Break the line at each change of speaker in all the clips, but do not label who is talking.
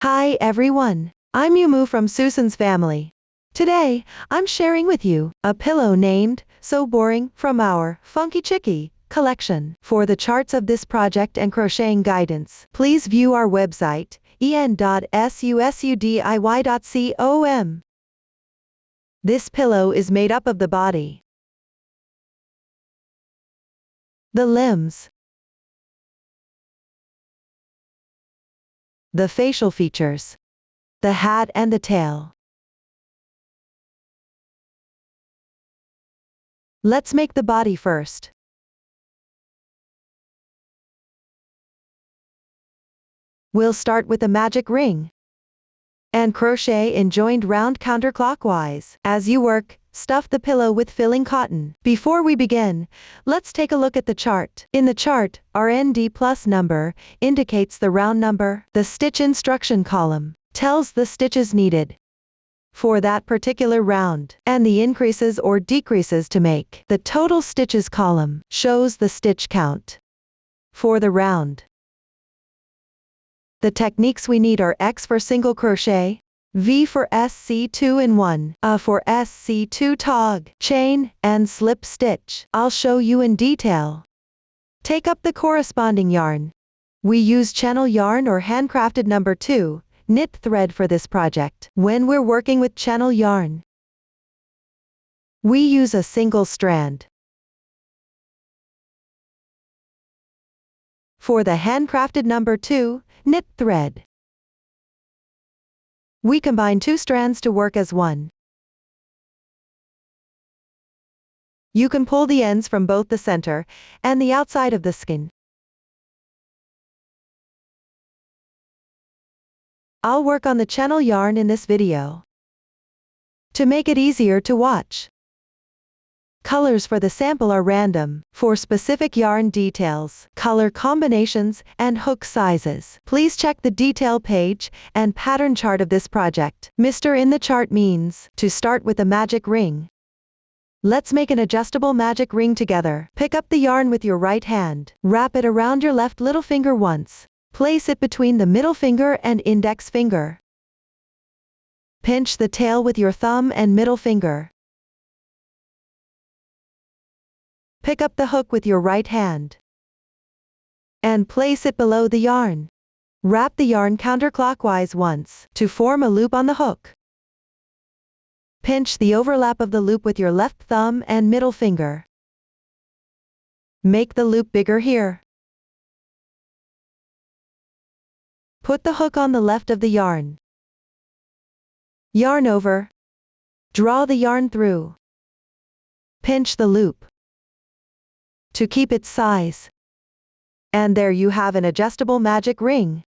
Hi everyone, I'm Yumu from Susan's family. Today, I'm sharing with you a pillow named So Boring from our Funky Chickie collection. For the charts of this project and crocheting guidance, please view our website en.susudiy.com. This pillow is made up of the body, the limbs, the facial features, the hat and the tail. Let's make the body first. We'll start with the magic ring and crochet in joined round counterclockwise. As you work, stuff the pillow with filling cotton. Before we begin, let's take a look at the chart. In the chart, our ND plus number indicates the round number. The stitch instruction column tells the stitches needed for that particular round, and the increases or decreases to make. The total stitches column shows the stitch count for the round. The techniques we need are X for single crochet, V for SC2 in 1, A for SC2 tog, chain, and slip stitch. I'll show you in detail. Take up the corresponding yarn. We use Chenille yarn or Handcrafted number 2 knit thread for this project. When we're working with Chenille yarn, we use a single strand. For the Handcrafted number 2 knit thread, we combine 2 strands to work as one. You can pull the ends from both the center and the outside of the skein. I'll work on the Chenille yarn in this video to make it easier to watch. Colors for the sample are random. For specific yarn details, color combinations, and hook sizes, please check the detail page and pattern chart of this project. Mr. in the chart means to start with a magic ring. Let's make an adjustable magic ring together. Pick up the yarn with your right hand. Wrap it around your left little finger once. Place it between the middle finger and index finger. Pinch the tail with your thumb and middle finger. Pick up the hook with your right hand and place it below the yarn. Wrap the yarn counterclockwise once to form a loop on the hook. Pinch the overlap of the loop with your left thumb and middle finger. Make the loop bigger here. Put the hook on the left of the yarn. Yarn over. Draw the yarn through. Pinch the loop to keep its size. And there you have an adjustable magic ring.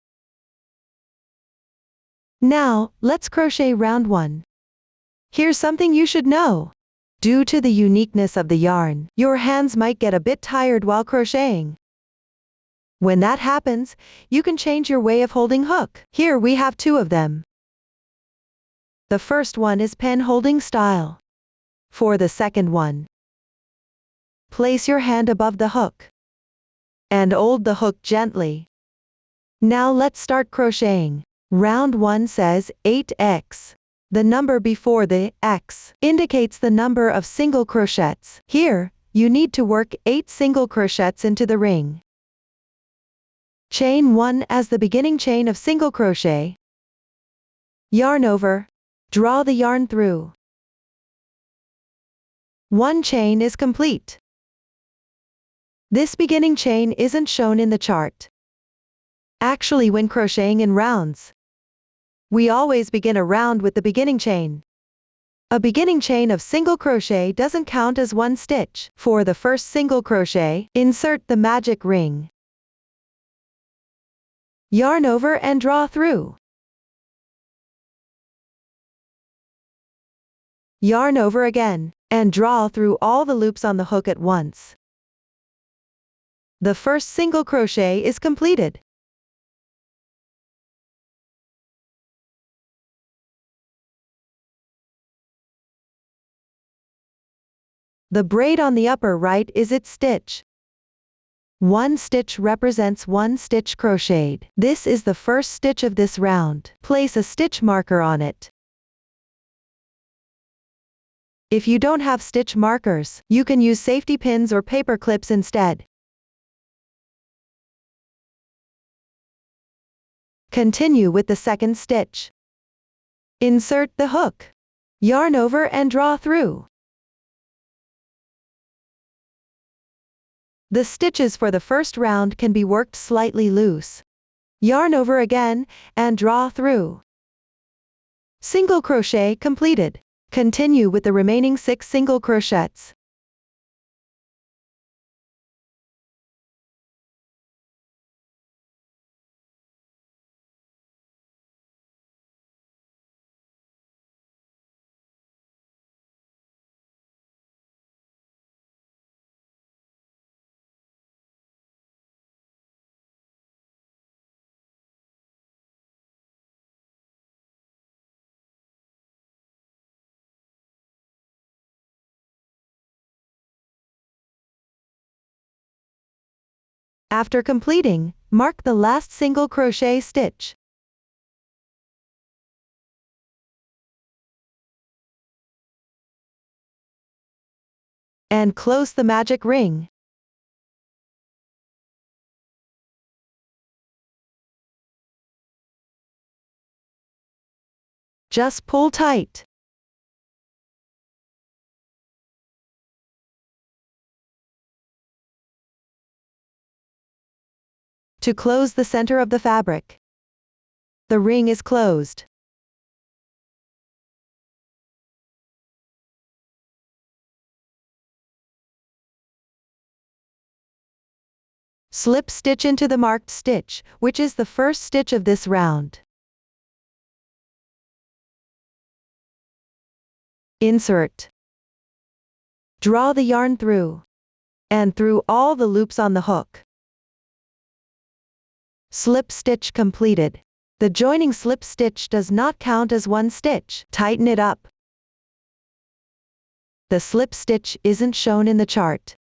Now, let's crochet round 1. Here's something you should know. Due to the uniqueness of the yarn, your hands might get a bit tired while crocheting. When that happens, you can change your way of holding hook. Here we have 2 of them. The first one is pen holding style. For the second one, place your hand above the hook and hold the hook gently. Now let's start crocheting. Round 1 says 8x. The number before the X indicates the number of single crochets. Here, you need to work 8 single crochets into the ring. Chain 1 as the beginning chain of single crochet. Yarn over. Draw the yarn through. 1 chain is complete. This beginning chain isn't shown in the chart. Actually, when crocheting in rounds, we always begin a round with the beginning chain. A beginning chain of single crochet doesn't count as 1 stitch. For the first single crochet, insert the magic ring. Yarn over and draw through. Yarn over again, and draw through all the loops on the hook at once. The first single crochet is completed. The braid on the upper right is its stitch. One stitch represents one stitch crocheted. This is the first stitch of this round. Place a stitch marker on it. If you don't have stitch markers, you can use safety pins or paper clips instead. Continue with the second stitch. Insert the hook. Yarn over and draw through. The stitches for the first round can be worked slightly loose. Yarn over again, and draw through. Single crochet completed. Continue with the remaining 6 single crochets. After completing, mark the last single crochet stitch. And close the magic ring. Just pull tight. To close the center of the fabric. The ring is closed. Slip stitch into the marked stitch, which is the first stitch of this round. Insert. Draw the yarn through. And through all the loops on the hook. Slip stitch completed. The joining slip stitch does not count as one stitch. Tighten it up. The slip stitch isn't shown in the chart.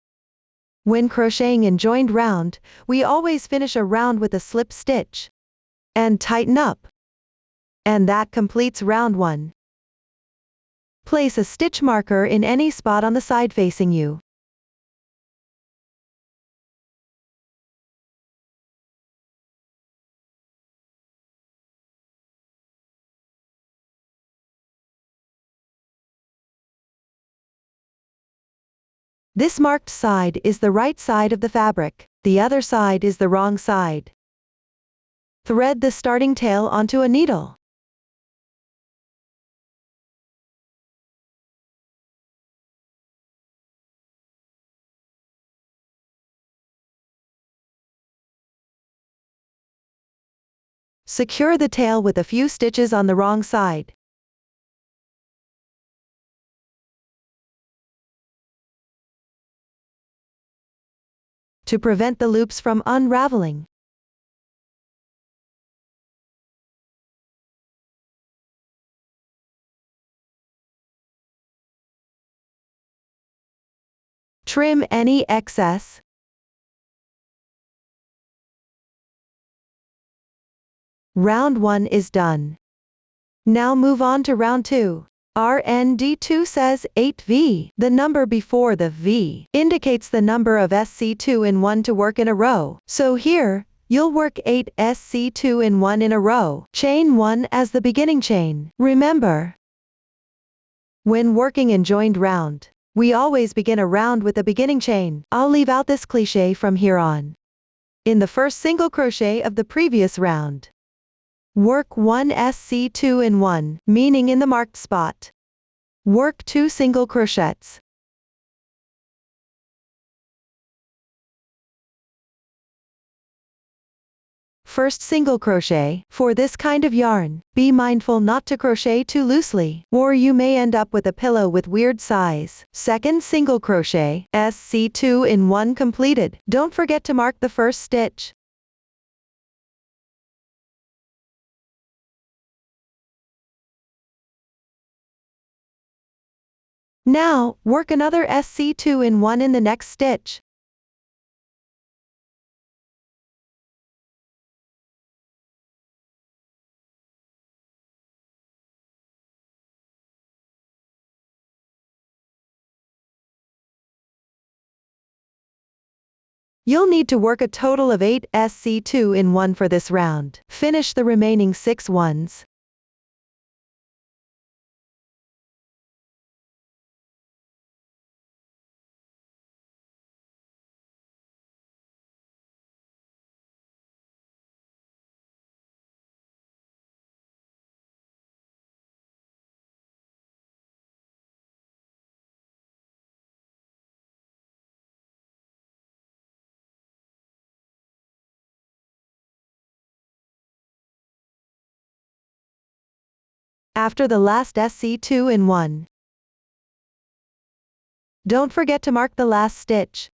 When crocheting in joined round, we always finish a round with a slip stitch. And tighten up. And that completes round 1. Place a stitch marker in any spot on the side facing you. This marked side is the right side of the fabric, the other side is the wrong side. Thread the starting tail onto a needle. Secure the tail with a few stitches on the wrong side. To prevent the loops from unraveling. Trim any excess. Round 1 is done. Now move on to round 2. RND2 says 8V. The number before the V indicates the number of SC2 in 1 to work in a row. So here, you'll work 8 SC2 in 1 in a row. Chain 1 as the beginning chain. Remember, when working in joined round, we always begin a round with a beginning chain. I'll leave out this cliché from here on. In the first single crochet of the previous round, work 1 SC2 in 1, meaning in the marked spot. Work 2 single crochets. First single crochet. For this kind of yarn, be mindful not to crochet too loosely, or you may end up with a pillow with weird size. Second single crochet. SC2 in 1 completed. Don't forget to mark the first stitch. Now, work another SC2 in 1 in the next stitch. You'll need to work a total of 8 SC2 in 1 for this round. Finish the remaining 6 ones. After the last SC2 in 1, don't forget to mark the last stitch.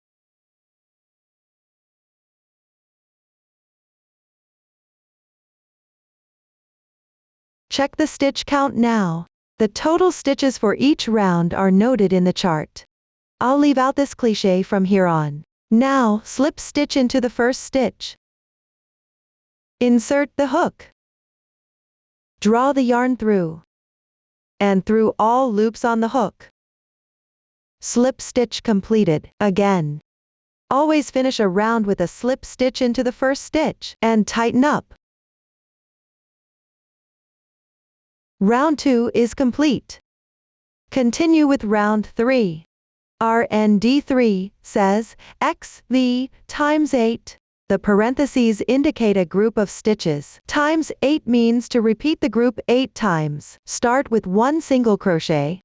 Check the stitch count now. The total stitches for each round are noted in the chart. I'll leave out this cliché from here on. Now, slip stitch into the first stitch. Insert the hook. Draw the yarn through and through all loops on the hook. Slip stitch completed. Again. Always finish a round with a slip stitch into the first stitch and tighten up. Round 2 is complete. Continue with round 3. RND3 says XV times 8. The parentheses indicate a group of stitches. Times 8 means to repeat the group 8 times. Start with 1 single crochet.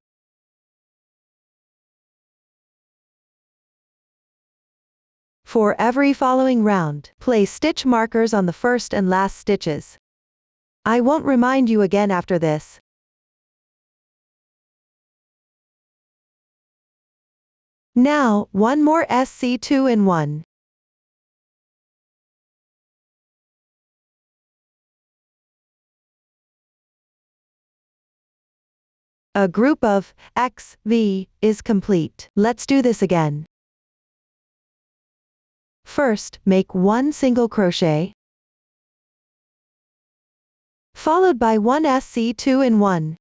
For every following round, place stitch markers on the first and last stitches. I won't remind you again after this. Now, one more SC2 in 1. A group of XV is complete. Let's do this again. First, make 1 single crochet, followed by 1 SC2 in 1.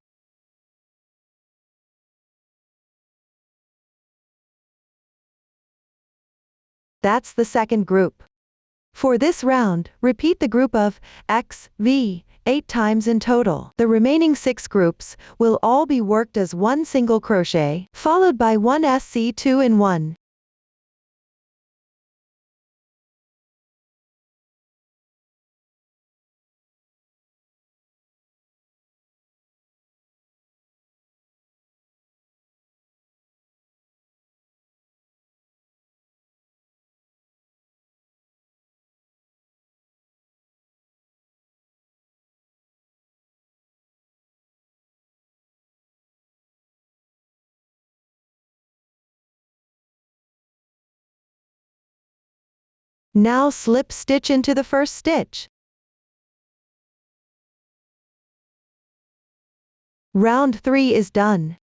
That's the second group. For this round, repeat the group of XV 8 times in total. The remaining 6 groups will all be worked as 1 single crochet, followed by 1 SC2 in 1. Now slip stitch into the first stitch. Round 3 is done.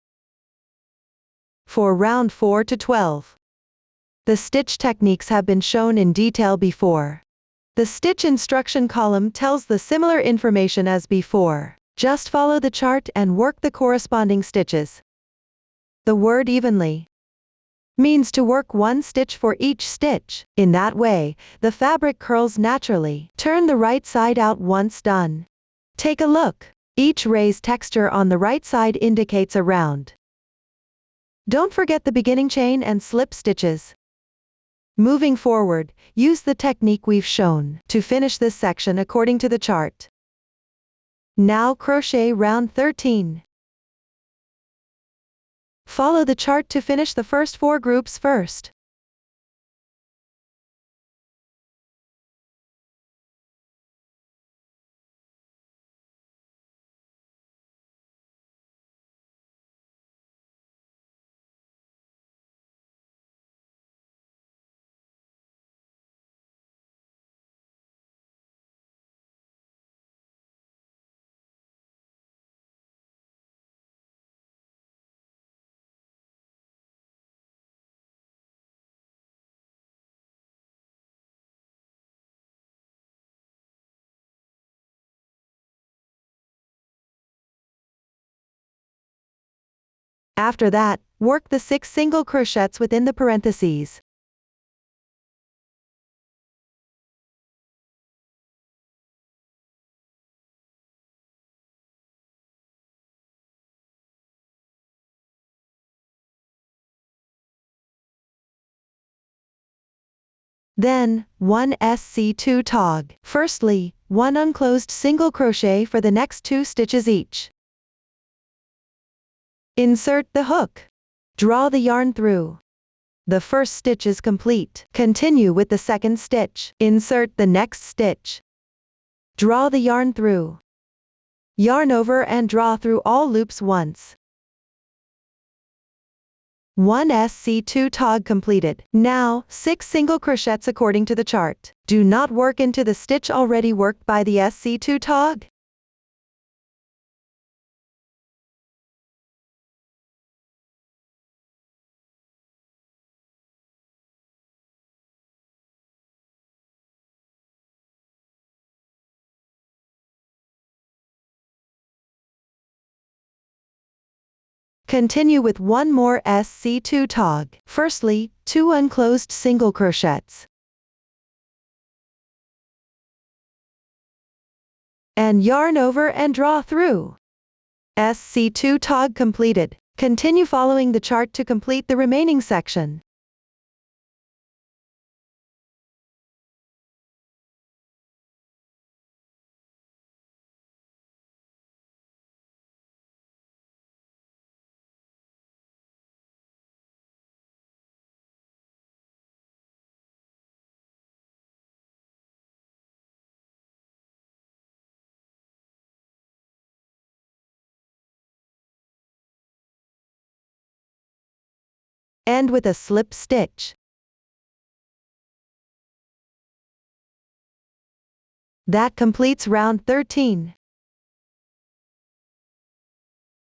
For round 4 to 12, the stitch techniques have been shown in detail before. The stitch instruction column tells the similar information as before. Just follow the chart and work the corresponding stitches. The word evenly means to work 1 stitch for each stitch. In that way, the fabric curls naturally. Turn the right side out once done. Take a look. Each raised texture on the right side indicates a round. Don't forget the beginning chain and slip stitches. Moving forward, use the technique we've shown to finish this section according to the chart. Now crochet round 13. Follow the chart to finish the first 4 groups first. After that, work the 6 single crochets within the parentheses. Then, 1 SC2 tog. Firstly, 1 unclosed single crochet for the next 2 stitches each. Insert the hook. Draw the yarn through. The first stitch is complete. Continue with the second stitch. Insert the next stitch. Draw the yarn through. Yarn over and draw through all loops once. 1 SC2 tog completed. Now, 6 single crochets according to the chart. Do not work into the stitch already worked by the SC2 tog. Continue with 1 more SC2 tog. Firstly, 2 unclosed single crochets. And yarn over and draw through. SC2 tog completed. Continue following the chart to complete the remaining section. End with a slip stitch. That completes round 13.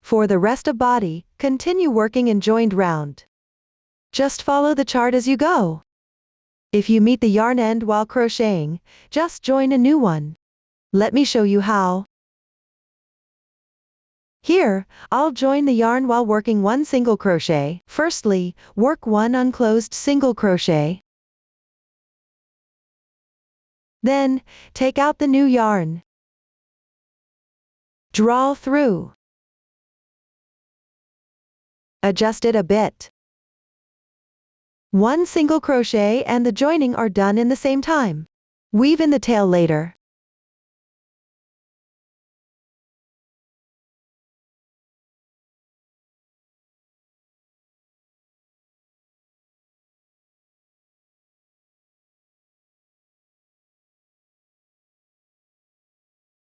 For the rest of body, continue working in joined round. Just follow the chart as you go. If you meet the yarn end while crocheting, just join a new one. Let me show you how. Here, I'll join the yarn while working 1 single crochet. Firstly, work 1 unclosed single crochet. Then, take out the new yarn. Draw through. Adjust it a bit. 1 single crochet and the joining are done in the same time. Weave in the tail later.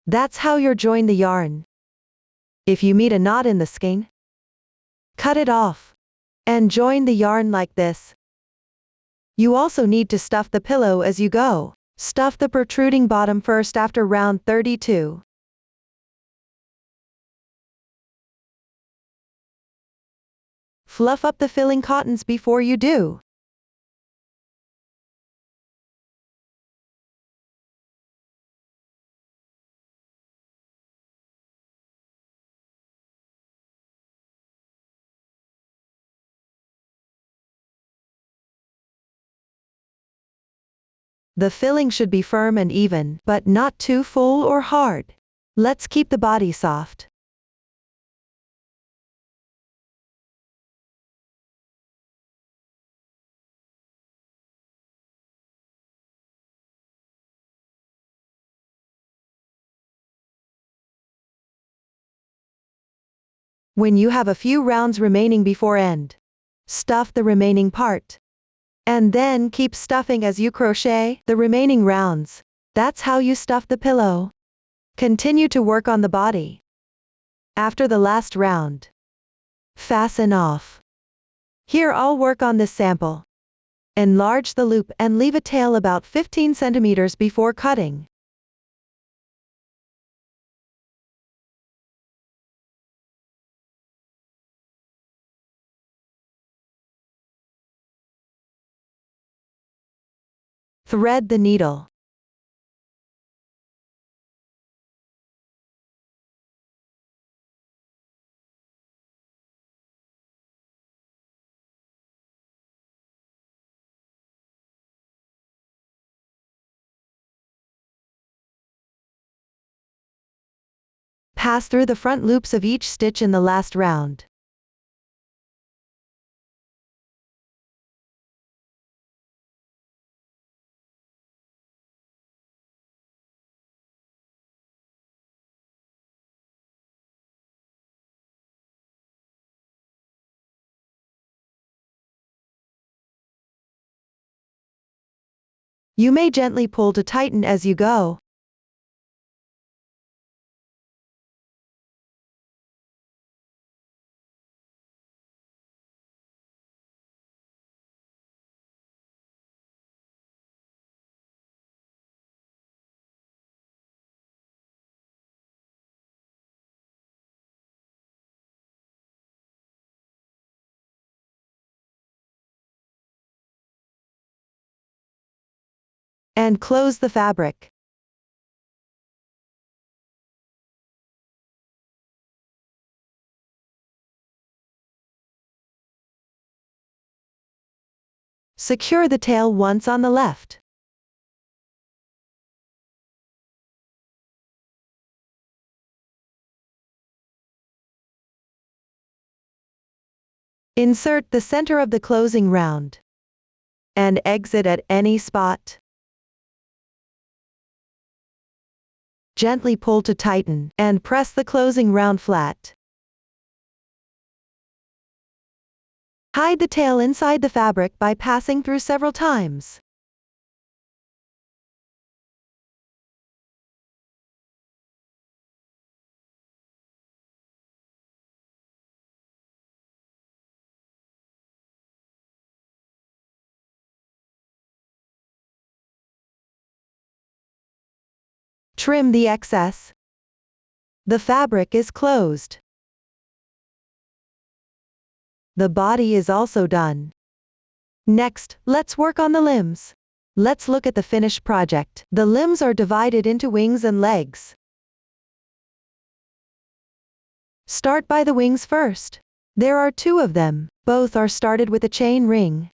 That's how you join the yarn. If you meet a knot in the skein, cut it off and join the yarn like this. You also need to stuff the pillow as you go. Stuff the protruding bottom first after round 32. Fluff up the filling cottons before you do. The filling should be firm and even, but not too full or hard. Let's keep the body soft. When you have a few rounds remaining before end, stuff the remaining part. And then keep stuffing as you crochet the remaining rounds. That's how you stuff the pillow. Continue to work on the body. After the last round, fasten off. Here I'll work on this sample. Enlarge the loop and leave a tail about 15 centimeters before cutting. Thread the needle. Pass through the front loops of each stitch in the last round. You may gently pull to tighten as you go. And close the fabric. Secure the tail once on the left. Insert the center of the closing round and exit at any spot. Gently pull to tighten and press the closing round flat. Hide the tail inside the fabric by passing through several times. Trim the excess. The fabric is closed. The body is also done. Next, let's work on the limbs. Let's look at the finished project. The limbs are divided into wings and legs. Start by the wings first. There are 2 of them. Both are started with a chain ring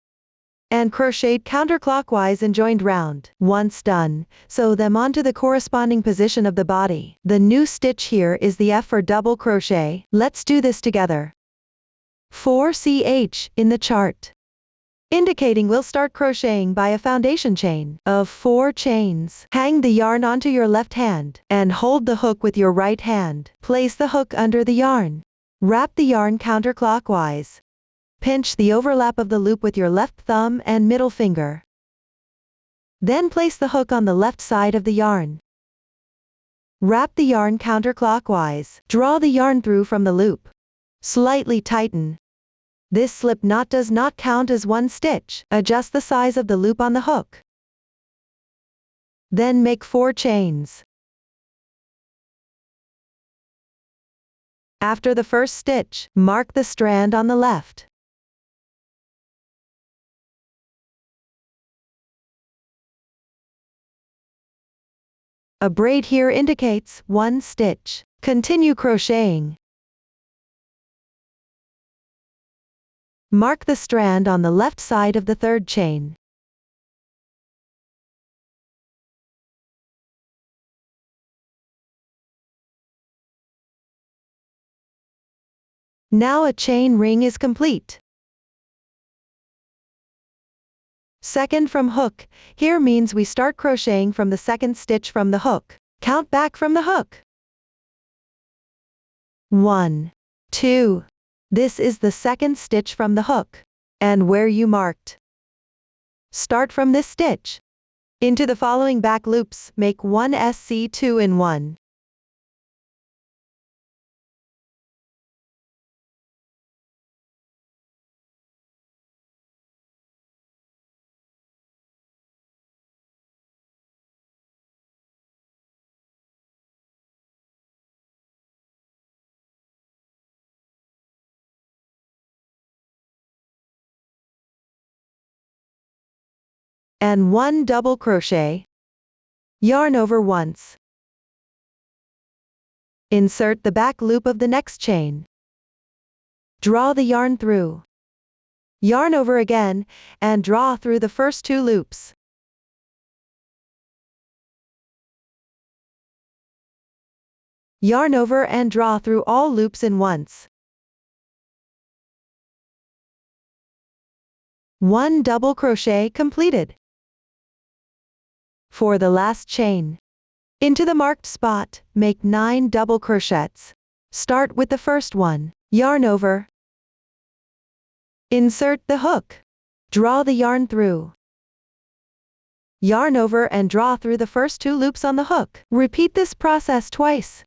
and crocheted counterclockwise and joined round. Once done, sew them onto the corresponding position of the body. The new stitch here is the F for double crochet. Let's do this together. 4ch in the chart, indicating we'll start crocheting by a foundation chain of 4 chains. Hang the yarn onto your left hand and hold the hook with your right hand. Place the hook under the yarn. Wrap the yarn counterclockwise. Pinch the overlap of the loop with your left thumb and middle finger. Then place the hook on the left side of the yarn. Wrap the yarn counterclockwise. Draw the yarn through from the loop. Slightly tighten. This slip knot does not count as 1 stitch. Adjust the size of the loop on the hook. Then make 4 chains. After the first stitch, mark the strand on the left. A braid here indicates 1 stitch. Continue crocheting. Mark the strand on the left side of the 3rd chain. Now a chain ring is complete. Second from hook, here means we start crocheting from the 2nd stitch from the hook. Count back from the hook. 1, 2. This is the 2nd stitch from the hook, and where you marked. Start from this stitch. Into the following back loops, make 1 SC2 in 1. And 1 double crochet. Yarn over once. Insert the back loop of the next chain. Draw the yarn through. Yarn over again, and draw through the first 2 loops. Yarn over and draw through all loops in once. 1 double crochet completed. For the last chain, into the marked spot, make 9 double crochets. Start with the first one. Yarn over. Insert the hook. Draw the yarn through. Yarn over and draw through the first 2 loops on the hook. Repeat this process twice.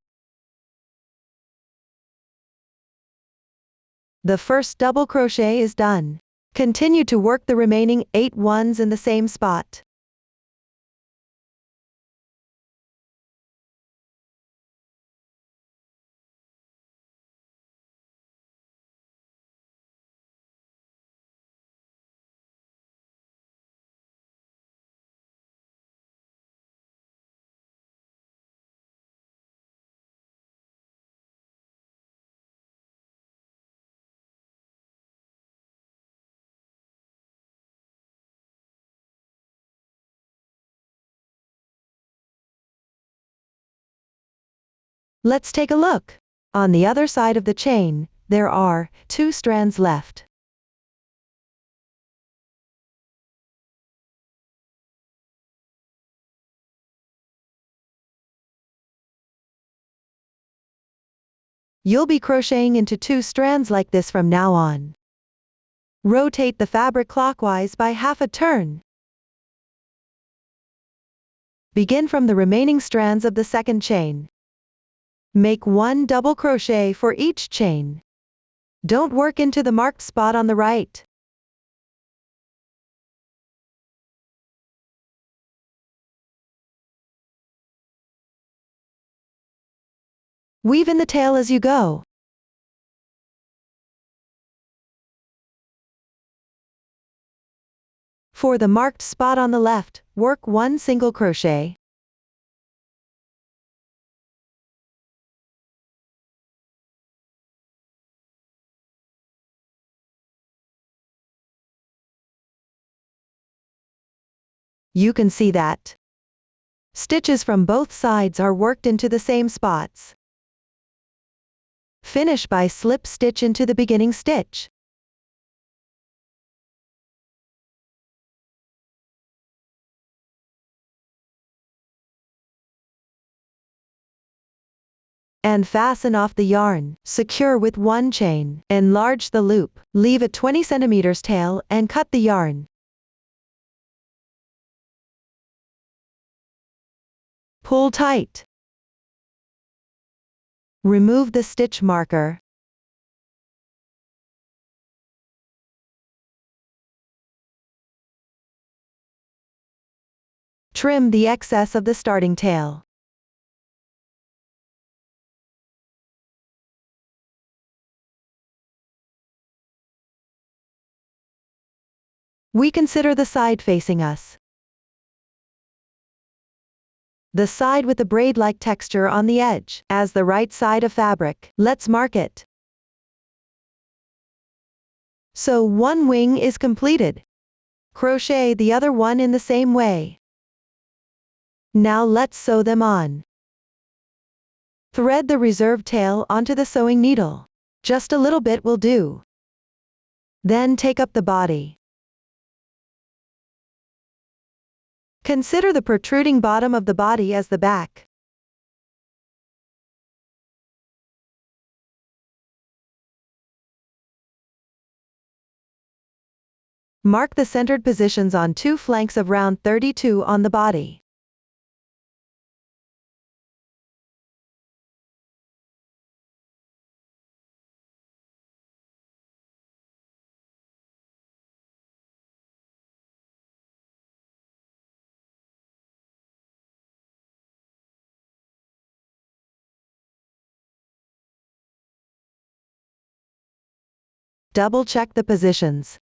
The first double crochet is done. Continue to work the remaining 8 ones in the same spot. Let's take a look. On the other side of the chain, there are 2 strands left. You'll be crocheting into 2 strands like this from now on. Rotate the fabric clockwise by half a turn. Begin from the remaining strands of the second chain. Make 1 double crochet for each chain. Don't work into the marked spot on the right. Weave in the tail as you go. For the marked spot on the left, work 1 single crochet. You can see that stitches from both sides are worked into the same spots. Finish by slip stitch into the beginning stitch. And fasten off the yarn. Secure with 1 chain. Enlarge the loop. Leave a 20 cm tail and cut the yarn. Pull tight. Remove the stitch marker. Trim the excess of the starting tail. We consider the side facing us. The side with the braid-like texture on the edge, as the right side of fabric. Let's mark it. So 1 wing is completed. Crochet the other one in the same way. Now let's sew them on. Thread the reserved tail onto the sewing needle. Just a little bit will do. Then take up the body. Consider the protruding bottom of the body as the back. Mark the centered positions on 2 flanks of round 32 on the body. Double check the positions.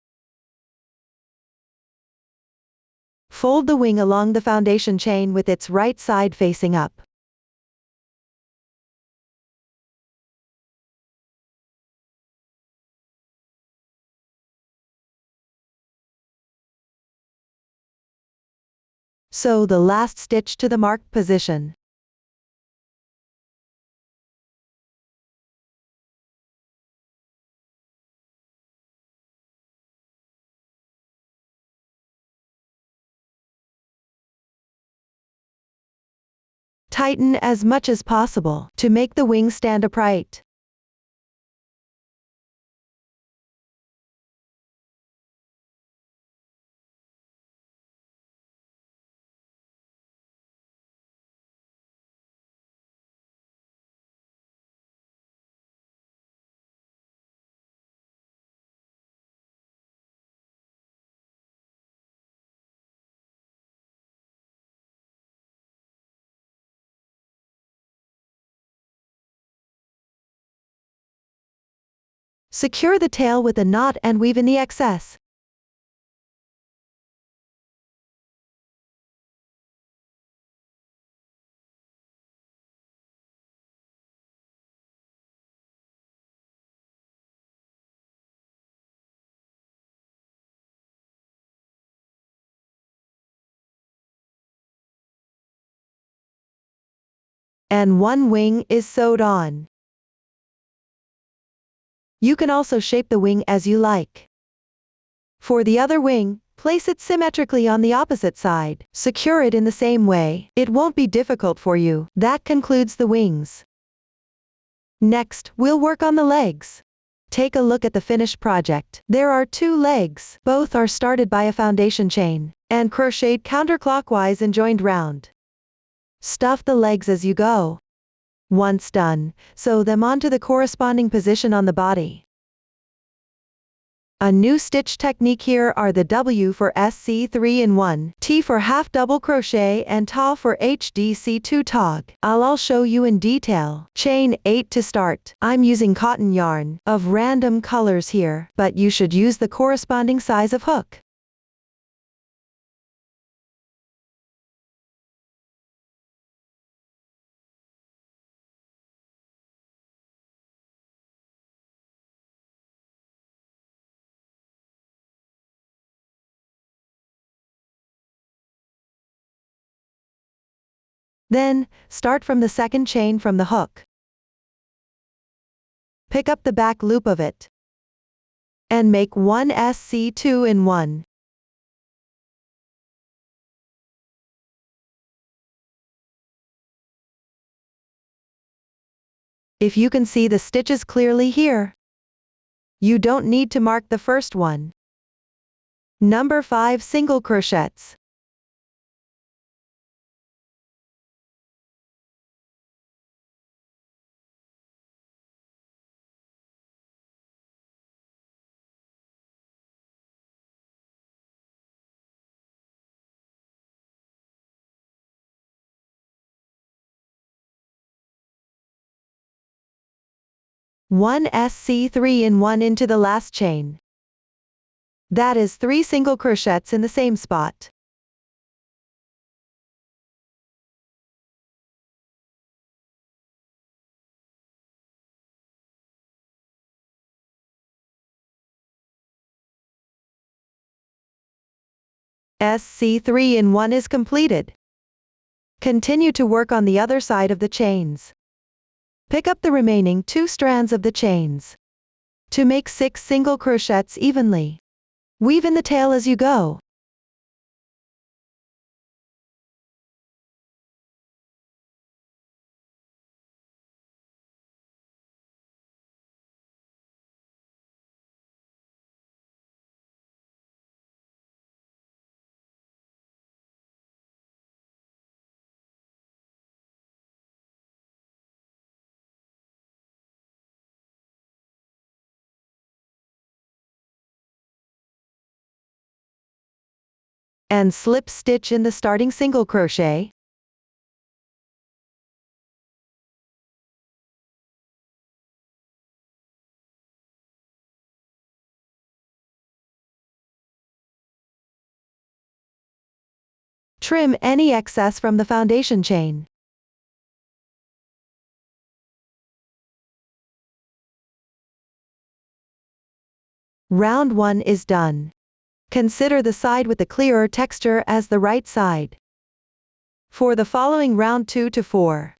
Fold the wing along the foundation chain with its right side facing up. Sew the last stitch to the marked position. Tighten as much as possible to make the wing stand upright. Secure the tail with a knot and weave in the excess. And one wing is sewed on. You can also shape the wing as you like. For the other wing, place it symmetrically on the opposite side. Secure it in the same way. It won't be difficult for you. That concludes the wings. Next, we'll work on the legs. Take a look at the finished project. There are 2 legs. Both are started by a foundation chain and crocheted counterclockwise and joined round. Stuff the legs as you go. Once done, sew them onto the corresponding position on the body. A new stitch technique. Here are the W for SC 3-in-1, T for half double crochet and Ta for HDC 2 tog. I'll show you in detail. Chain 8 to start. I'm using cotton yarn of random colors here, but you should use the corresponding size of hook. Then, start from the second chain from the hook. Pick up the back loop of it and make 1 SC 2-in-1. If you can see the stitches clearly here, you don't need to mark the first one. Number 5 single crochets. One SC 3-in-1 into the last chain. That is 3 single crochets in the same spot. SC 3-in-1 is completed. Continue to work on the other side of the chains. Pick up the remaining 2 strands of the chains to make 6 single crochets evenly. Weave in the tail as you go. And slip stitch in the starting single crochet. Trim any excess from the foundation chain. Round 1 is done. Consider the side with the clearer texture as the right side. For the following round 2 to 4,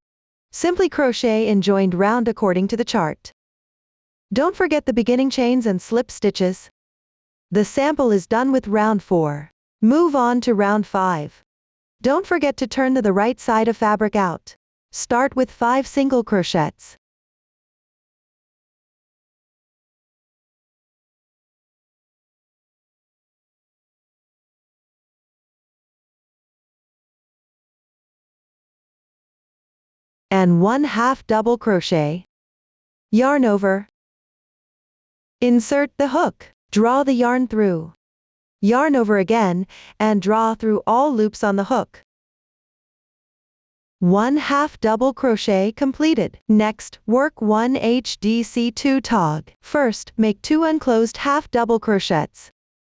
simply crochet in joined round according to the chart. Don't forget the beginning chains and slip stitches. The sample is done with round 4. Move on to round 5. Don't forget to turn the right side of fabric out. Start with 5 single crochets. And 1/2 double crochet. Yarn over. Insert the hook. Draw the yarn through. Yarn over again, and draw through all loops on the hook. 1 half double crochet completed. Next, work 1 HDC2 tog. First, make 2 unclosed half double crochets.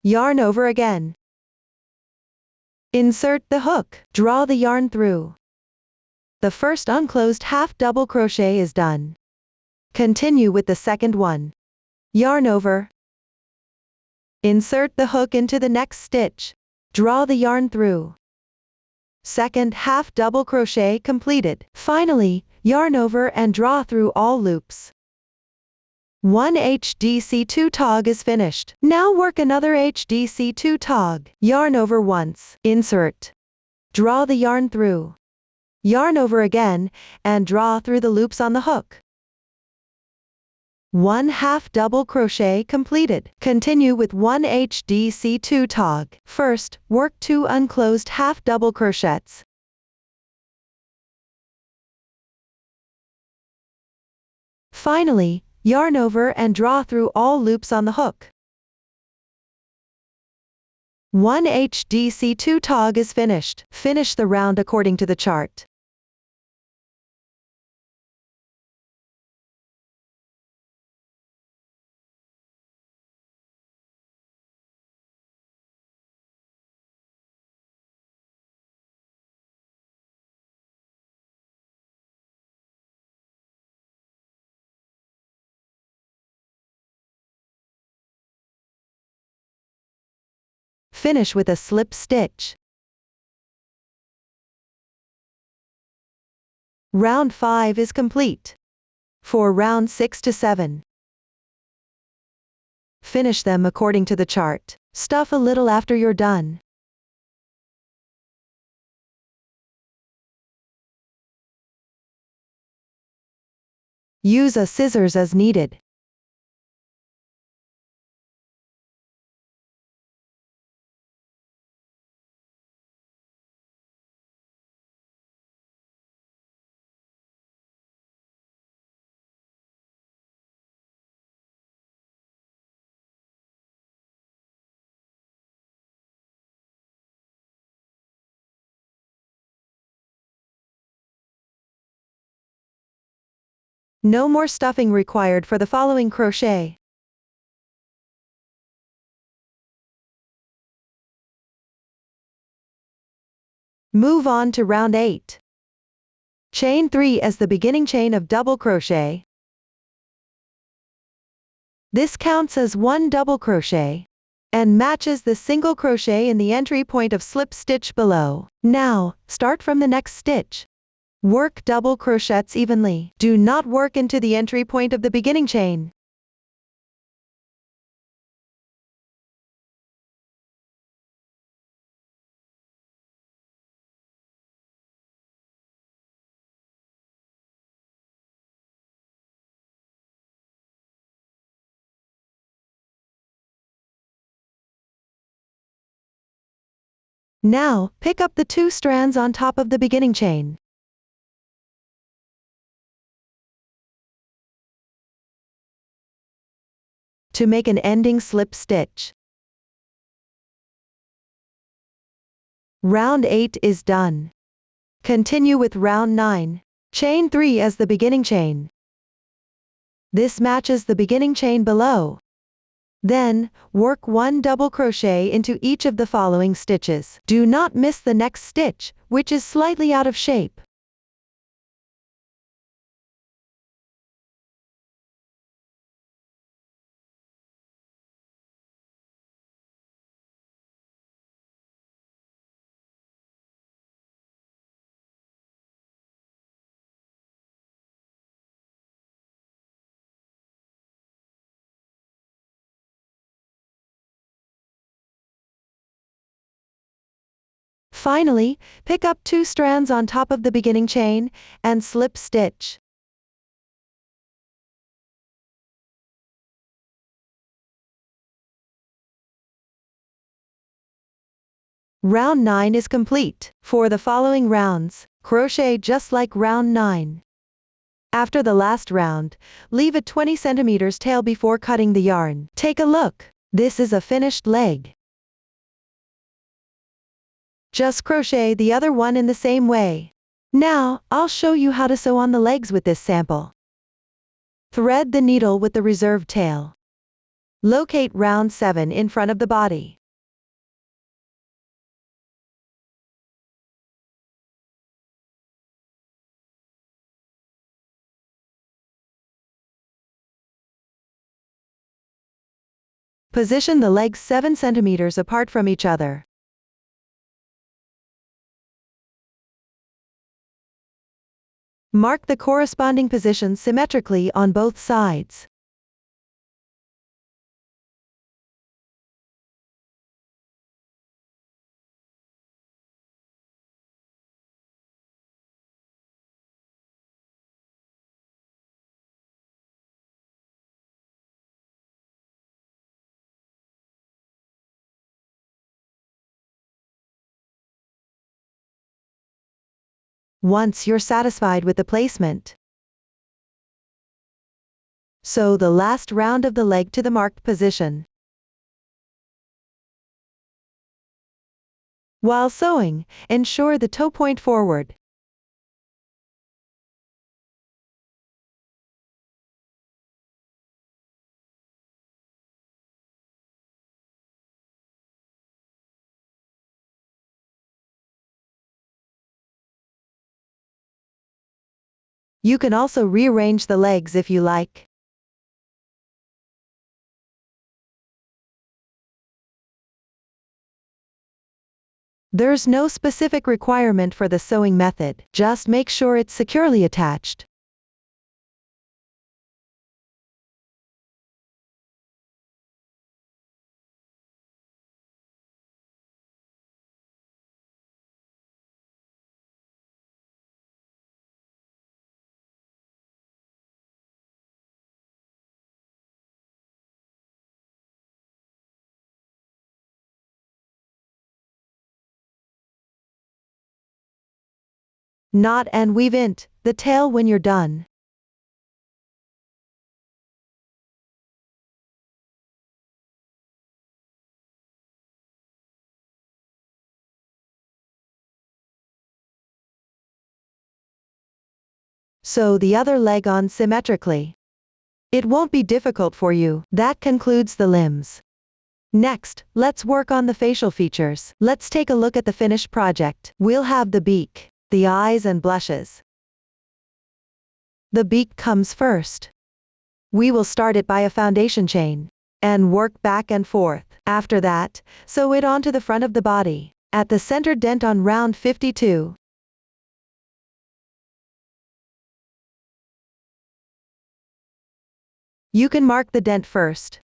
Yarn over again. Insert the hook. Draw the yarn through. The first unclosed half double crochet is done. Continue with the second one. Yarn over. Insert the hook into the next stitch. Draw the yarn through. Second half double crochet completed. Finally, yarn over and draw through all loops. 1 HDC2 tog is finished. Now work another HDC2 tog. Yarn over once. Insert. Draw the yarn through. Yarn over again, and draw through the loops on the hook. 1 half double crochet completed. Continue with 1 HDC2 tog. First, work 2 unclosed half double crochets. Finally, yarn over and draw through all loops on the hook. 1 HDC2 tog is finished. Finish the round according to the chart. Finish with a slip stitch. Round 5 is complete. For round 6 to 7. Finish them according to the chart. Stuff a little after you're done. Use a scissors as needed. No more stuffing required for the following crochet. Move on to round 8. Chain 3 as the beginning chain of double crochet. This counts as 1 double crochet and matches the single crochet in the entry point of slip stitch below. Now, start from the next stitch. Work double crochets evenly. Do not work into the entry point of the beginning chain. Now, pick up the 2 strands on top of the beginning chain. To make an ending slip stitch. Round 8 is done. Continue with round 9. Chain 3 as the beginning chain. This matches the beginning chain below. Then, work 1 double crochet into each of the following stitches. Do not miss the next stitch, which is slightly out of shape. Finally, pick up 2 strands on top of the beginning chain, and slip stitch. Round 9 is complete. For the following rounds, crochet just like round 9. After the last round, leave a 20 cm tail before cutting the yarn. Take a look. This is a finished leg. Just crochet the other one in the same way. Now, I'll show you how to sew on the legs with this sample. Thread the needle with the reserved tail. Locate round 7 in front of the body. Position the legs 7 centimeters apart from each other. Mark the corresponding positions symmetrically on both sides. Once you're satisfied with the placement, sew the last round of the leg to the marked position. While sewing, ensure the toe point forward. You can also rearrange the legs if you like. There's no specific requirement for the sewing method, just make sure it's securely attached. Knot and weave in the tail when you're done. Sew the other leg on symmetrically. It won't be difficult for you. That concludes the limbs. Next, let's work on the facial features. Let's take a look at the finished project. We'll have the beak, the eyes and blushes. The beak comes first. We will start it by a foundation chain, and work back and forth. After that, sew it onto the front of the body, at the center dent on round 52. You can mark the dent first.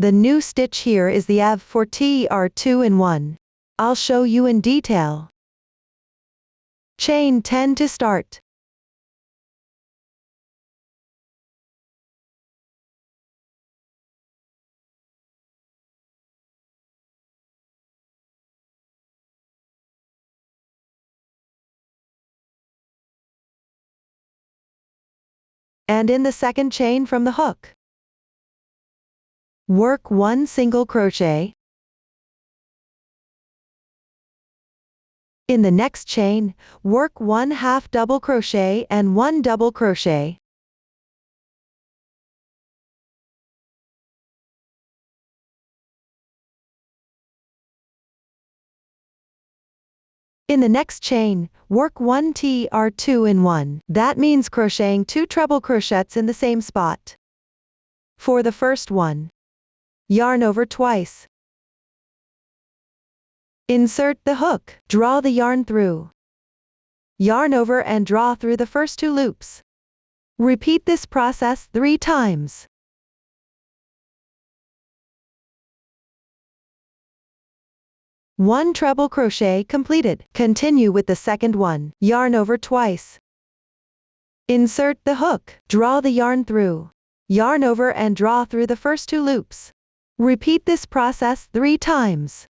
The new stitch here is the AV for TR 2-in-1. I'll show you in detail. Chain 10 to start. And in the second chain from the hook, work 1 single crochet. In the next chain, work 1 half double crochet and 1 double crochet. In the next chain, work 1 TR 2-in-1. That means crocheting 2 treble crochets in the same spot. For the first one, yarn over twice. Insert the hook, draw the yarn through. Yarn over and draw through the first 2 loops. Repeat this process 3 times. One treble crochet completed. Continue with the second one. Yarn over twice. Insert the hook, draw the yarn through. Yarn over and draw through the first 2 loops. Repeat this process 3 times.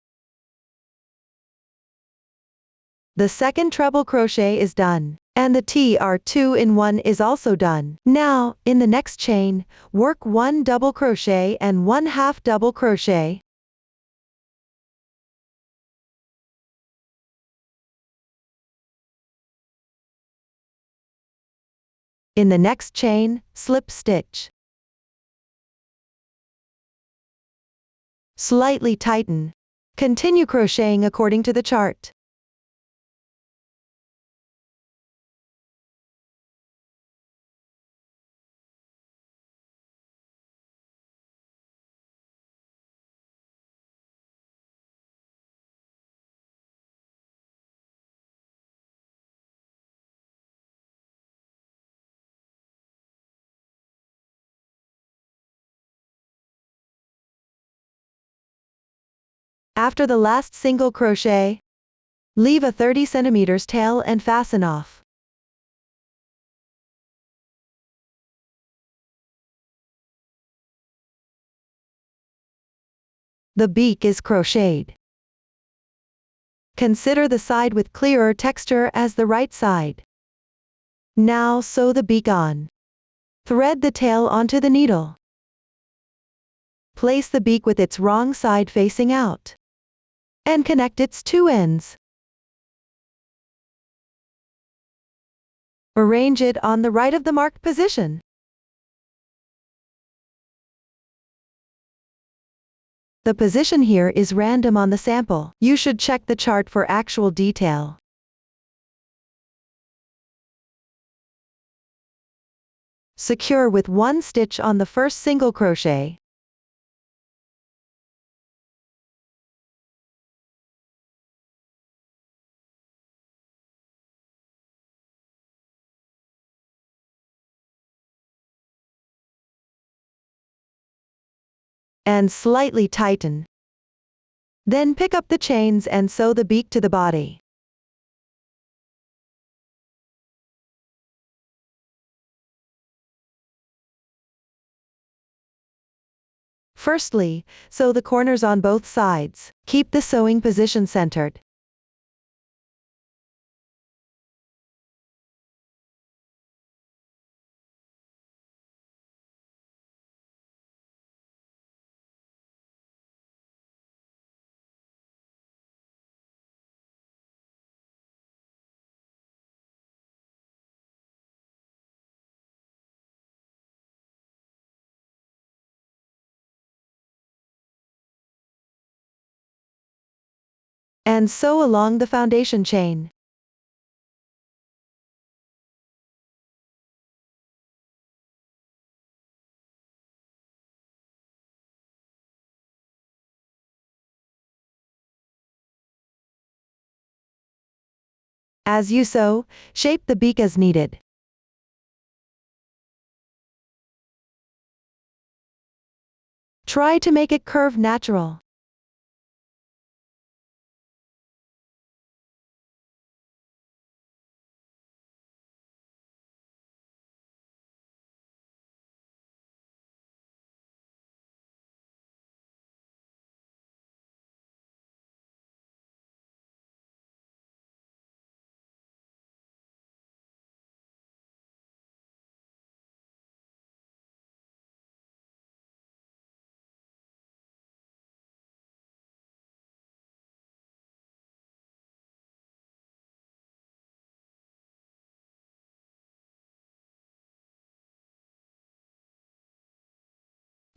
The second treble crochet is done. And the TR 2-in-1 is also done. Now, in the next chain, work 1 double crochet and 1/2 double crochet. In the next chain, slip stitch. Slightly tighten. Continue crocheting according to the chart. After the last single crochet, leave a 30 cm tail and fasten off. The beak is crocheted. Consider the side with clearer texture as the right side. Now sew the beak on. Thread the tail onto the needle. Place the beak with its wrong side facing out. And connect its two ends. Arrange it on the right of the marked position. The position here is random on the sample. You should check the chart for actual detail. Secure with 1 stitch on the first single crochet. And slightly tighten. Then pick up the chains and sew the beak to the body. Firstly, sew the corners on both sides. Keep the sewing position centered. And sew along the foundation chain. As you sew, shape the beak as needed. Try to make it curve natural.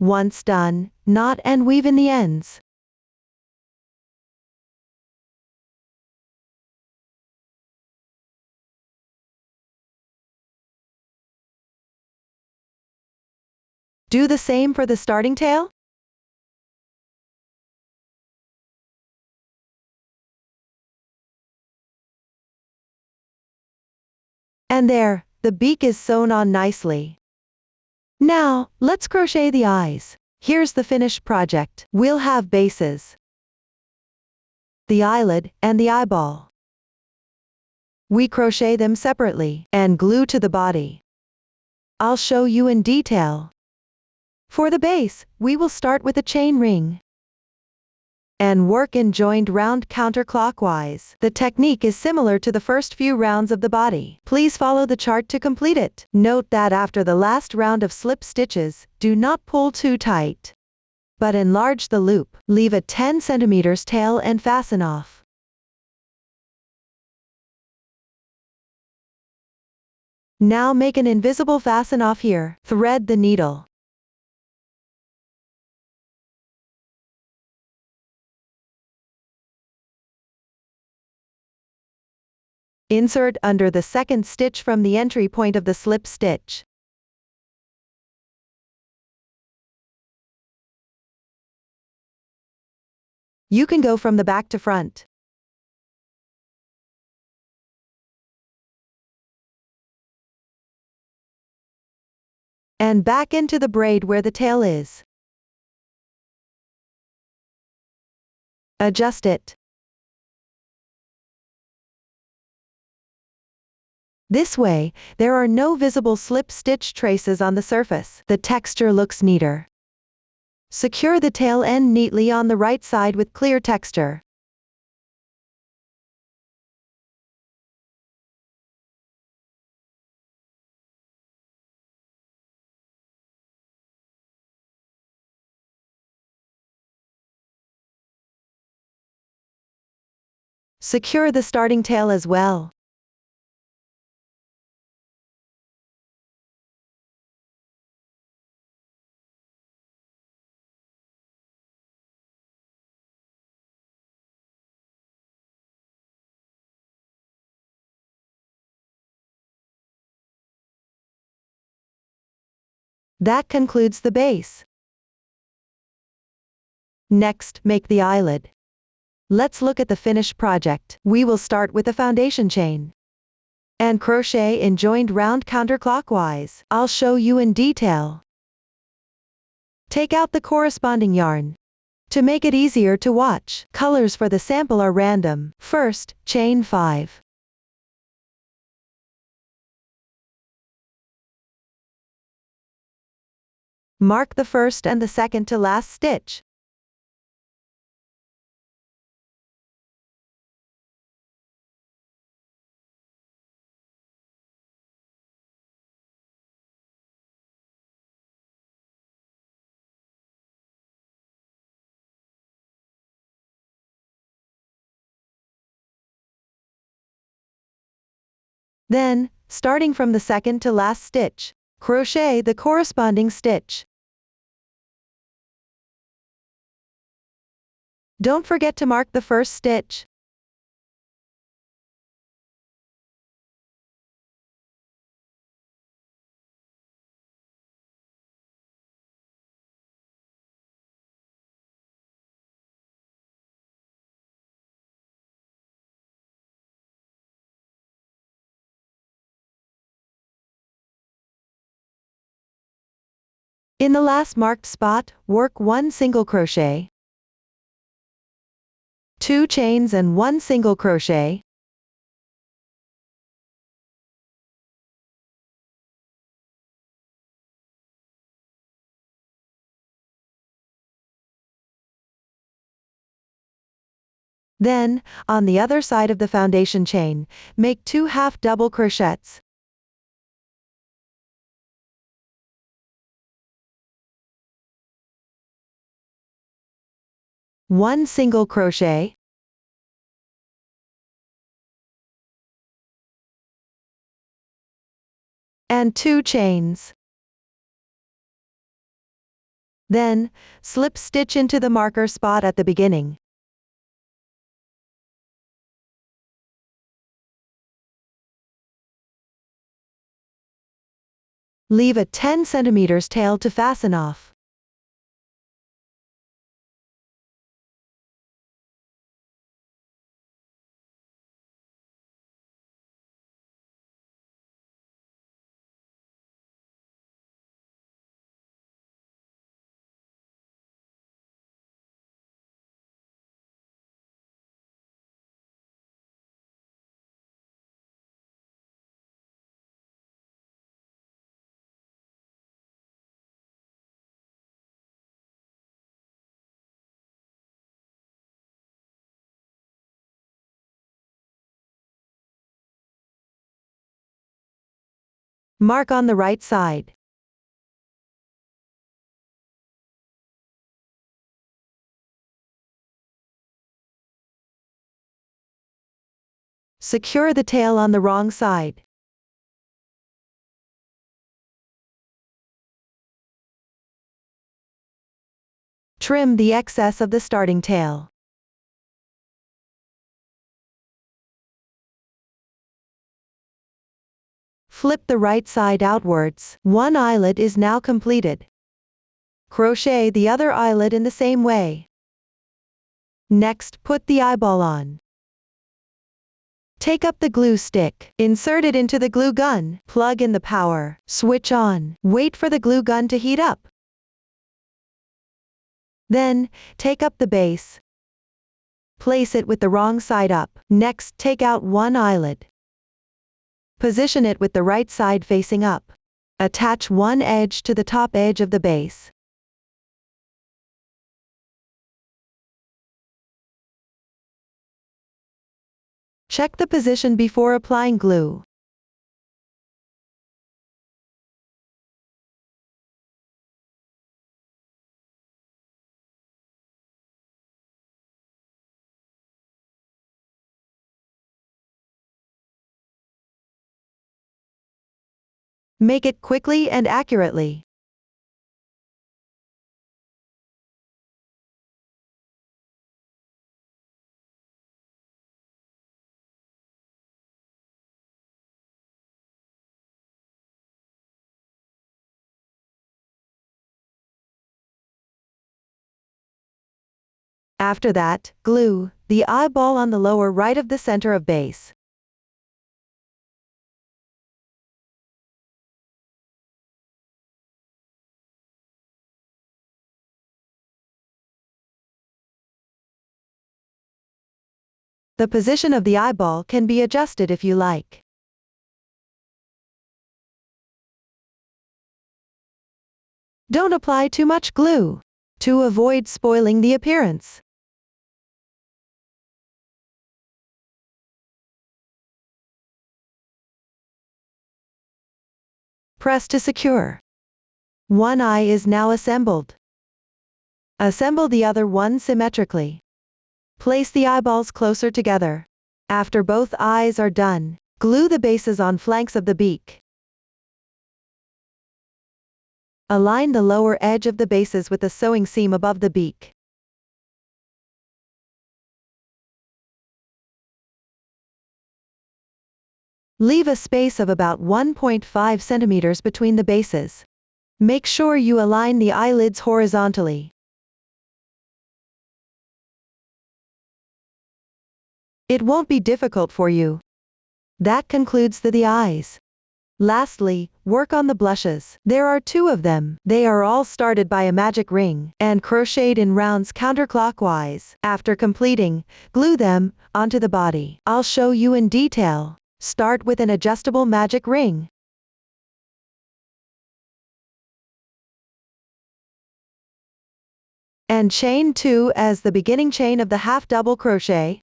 Once done, knot and weave in the ends. Do the same for the starting tail. And there, the beak is sewn on nicely. Now, let's crochet the eyes. Here's the finished project. We'll have bases, the eyelid, and the eyeball. We crochet them separately and glue to the body. I'll show you in detail. For the base, we will start with a chain ring. and work in joined round counterclockwise. The technique is similar to the first few rounds of the body. Please follow the chart to complete it. Note that after the last round of slip stitches, do not pull too tight, but enlarge the loop. Leave a 10 cm tail and fasten off. Now make an invisible fasten off here. Thread the needle. Insert under the second stitch from the entry point of the slip stitch. You can go from the back to front. And back into the braid where the tail is. Adjust it. This way, there are no visible slip stitch traces on the surface. The texture looks neater. Secure the tail end neatly on the right side with clear texture. Secure the starting tail as well. That concludes the base. Next, make the eyelid. Let's look at the finished project. We will start with the foundation chain and crochet in joined round counterclockwise. I'll show you in detail. Take out the corresponding yarn. To make it easier to watch, colors for the sample are random. First, chain 5. Mark the first and the second to last stitch. Then, starting from the second to last stitch, crochet the corresponding stitch. Don't forget to mark the first stitch. In the last marked spot, work 1 single crochet, 2 chains and 1 single crochet, then, on the other side of the foundation chain, make 2 half double crochets. One single crochet, and 2 chains. Then, slip stitch into the marker spot at the beginning. Leave a 10 cm tail to fasten off. Mark on the right side. Secure the tail on the wrong side. Trim the excess of the starting tail. Flip the right side outwards. One eyelet is now completed. Crochet the other eyelet in the same way. Next, put the eyeball on. Take up the glue stick. Insert it into the glue gun. Plug in the power. Switch on. Wait for the glue gun to heat up. Then, take up the base. Place it with the wrong side up. Next, take out one eyelet. Position it with the right side facing up. Attach one edge to the top edge of the base. Check the position before applying glue. Make it quickly and accurately. After that, glue the eyeball on the lower right of the center of base. The position of the eyeball can be adjusted if you like. Don't apply too much glue to avoid spoiling the appearance. Press to secure. One eye is now assembled. Assemble the other one symmetrically. Place the eyeballs closer together. After both eyes are done, glue the bases on flanks of the beak. Align the lower edge of the bases with the sewing seam above the beak. Leave a space of about 1.5 centimeters between the bases. Make sure you align the eyelids horizontally. It won't be difficult for you. That concludes the eyes. Lastly, work on the blushes. There are 2 of them. They are all started by a magic ring and crocheted in rounds counterclockwise. After completing, glue them onto the body. I'll show you in detail. Start with an adjustable magic ring. And chain 2 as the beginning chain of the half double crochet.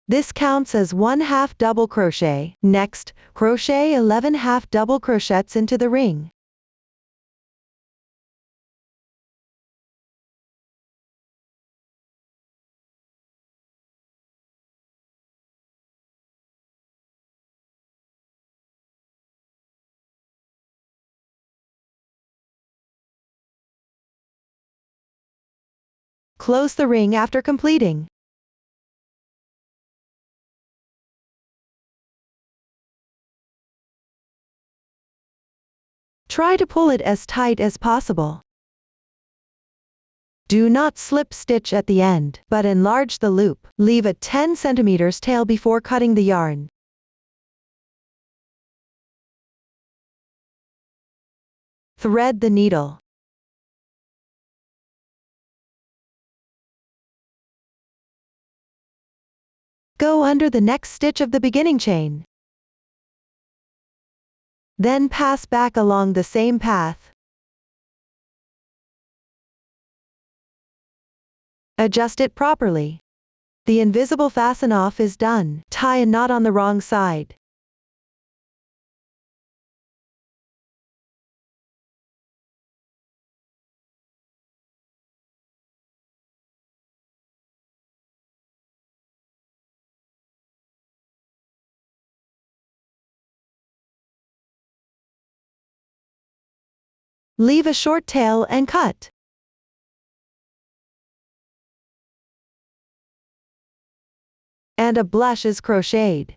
This counts as 1 half double crochet. Next, crochet 11 half double crochets into the ring. Close the ring after completing. Try to pull it as tight as possible. Do not slip stitch at the end, but enlarge the loop. Leave a 10 cm tail before cutting the yarn. Thread the needle. Go under the next stitch of the beginning chain. Then pass back along the same path. Adjust it properly. The invisible fasten off is done. Tie a knot on the wrong side. Leave a short tail and cut. And a blush is crocheted.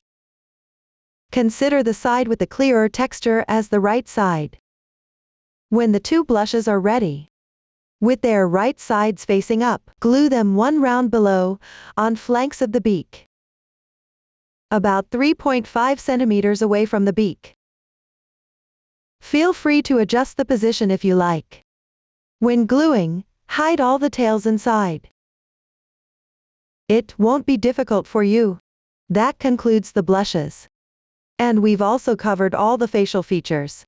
Consider the side with the clearer texture as the right side. When the two blushes are ready, with their right sides facing up, glue them one round below, on flanks of the beak, about 3.5 centimeters away from the beak. Feel free to adjust the position if you like. When gluing, hide all the tails inside. It won't be difficult for you. That concludes the blushes. And we've also covered all the facial features.